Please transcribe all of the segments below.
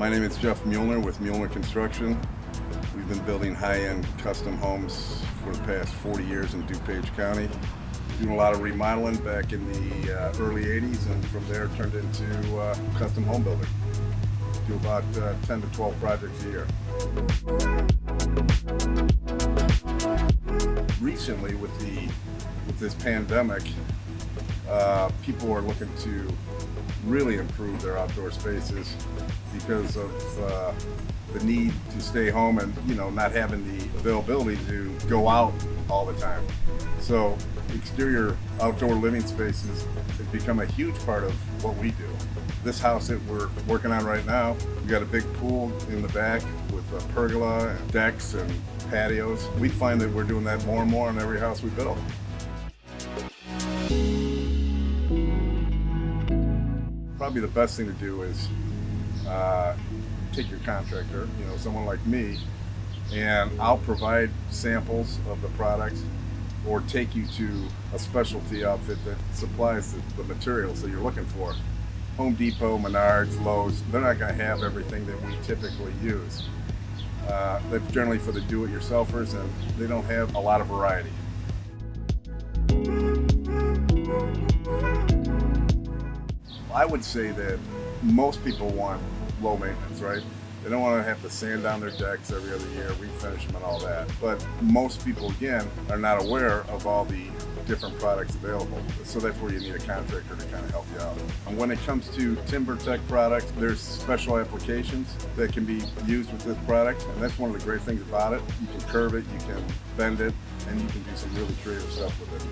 My name is Jeff Muellner with Muellner Construction. We've been building high-end custom homes for the past 40 years in DuPage County. Doing a lot of remodeling back in the early 80s, and from there turned into custom home builder. Do about 10 to 12 projects a year. Recently, with this pandemic, people are looking to really improve their outdoor spaces because of the need to stay home and not having the availability to go out all the time. So exterior outdoor living spaces has become a huge part of what we do. This house that we're working on right now, we got a big pool in the back with a pergola and decks and patios. We find that we're doing that more and more in every house we build. Probably the best thing to do is take your contractor, someone like me, and I'll provide samples of the products or take you to a specialty outfit that supplies the materials that you're looking for. Home Depot, Menards, Lowe's, they're not going to have everything that we typically use. That's generally for the do-it-yourselfers, and they don't have a lot of variety. I would say that most people want low maintenance, right? They don't want to have to sand down their decks every other year, refinish them and all that. But most people, again, are not aware of all the different products available. So that's where you need a contractor to kind of help you out. And when it comes to TimberTech products, there's special applications that can be used with this product. And that's one of the great things about it. You can curve it, you can bend it, and you can do some really creative stuff with it.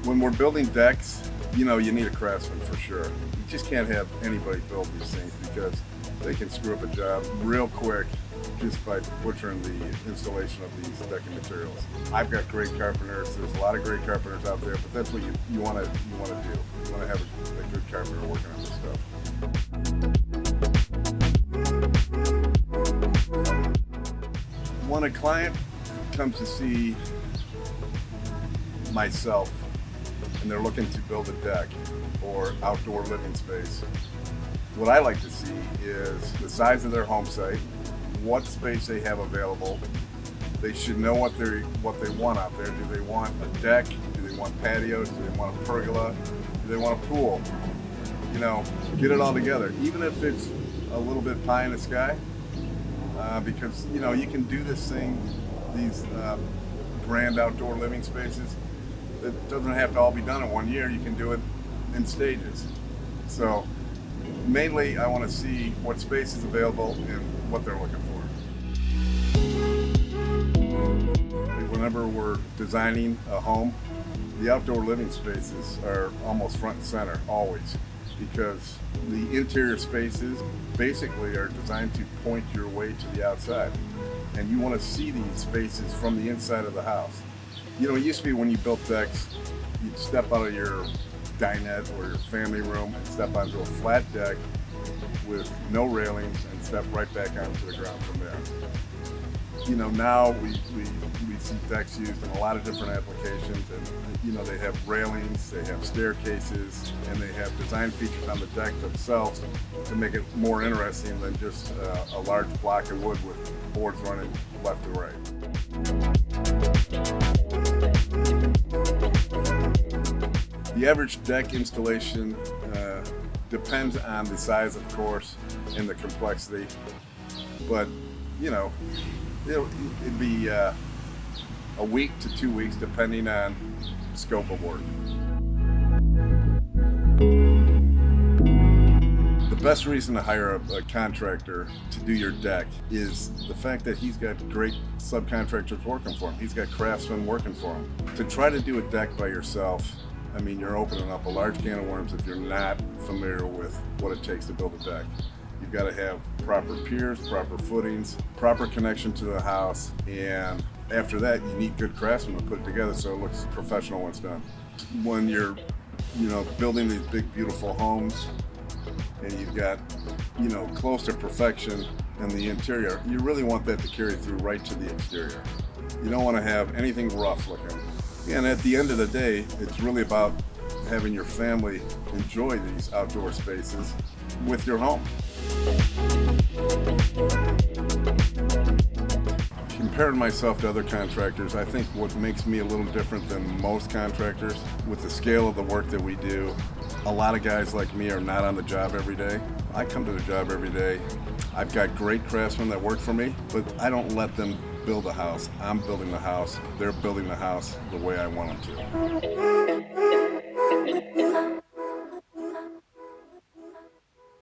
When we're building decks, you need a craftsman for sure. You just can't have anybody build these things because they can screw up a job real quick just by butchering the installation of these decking materials. I've got great carpenters. There's a lot of great carpenters out there, but that's what you want to do. You want to have a good carpenter working on this stuff. When a client comes to see myself and they're looking to build a deck or outdoor living space, what I like to see is the size of their home site, what space they have available. They should know what they want out there. Do they want a deck? Do they want patios? Do they want a pergola? Do they want a pool? Get it all together, even if it's a little bit pie in the sky, because you can do this thing, these grand outdoor living spaces. It doesn't have to all be done in 1 year. You can do it in stages. So mainly I want to see what space is available and what they're looking for. Whenever we're designing a home, the outdoor living spaces are almost front and center, always, because the interior spaces basically are designed to point your way to the outside. And you want to see these spaces from the inside of the house. It used to be when you built decks, you'd step out of your dinette or your family room and step onto a flat deck with no railings and step right back onto the ground from there. Now we see decks used in a lot of different applications, and they have railings, they have staircases, and they have design features on the deck themselves to make it more interesting than just a large block of wood with boards running left to right. The average deck installation depends on the size, of course, and the complexity, but it'd be a week to 2 weeks depending on scope of work. The best reason to hire a contractor to do your deck is the fact that he's got great subcontractors working for him. He's got craftsmen working for him. To try to do a deck by yourself, you're opening up a large can of worms if you're not familiar with what it takes to build a deck. You've got to have proper piers, proper footings, proper connection to the house, and after that, you need good craftsmen to put it together so it looks professional when it's done. When you're, building these big, beautiful homes, and you've got, close to perfection in the interior, you really want that to carry through right to the exterior. You don't want to have anything rough looking. And at the end of the day, it's really about having your family enjoy these outdoor spaces with your home. Comparing myself to other contractors, I think what makes me a little different than most contractors, with the scale of the work that we do, a lot of guys like me are not on the job every day. I come to the job every day. I've got great craftsmen that work for me, but I don't let them build a house. I'm building the house. They're building the house the way I want them to.